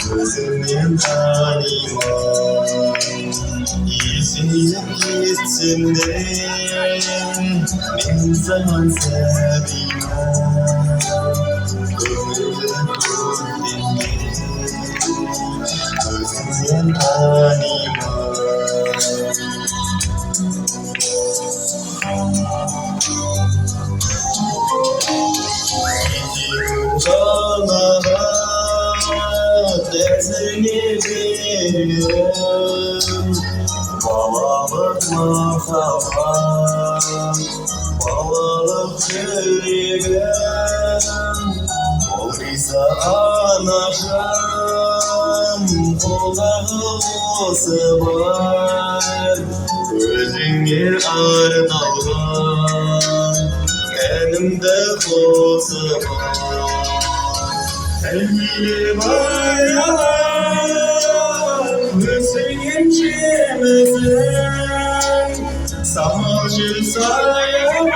Gözümün tanıma İzleyip gitsin de ne zaman seviyorum Gözümün tanıma Canavar dersini veririm Babalık mahavat Babalık çürüyen Oysa anacığım Kulağısı var Özüne arnavdan Elimde kozu var Sevgilim ayalar Hüseyin çimesin Samacı sayamam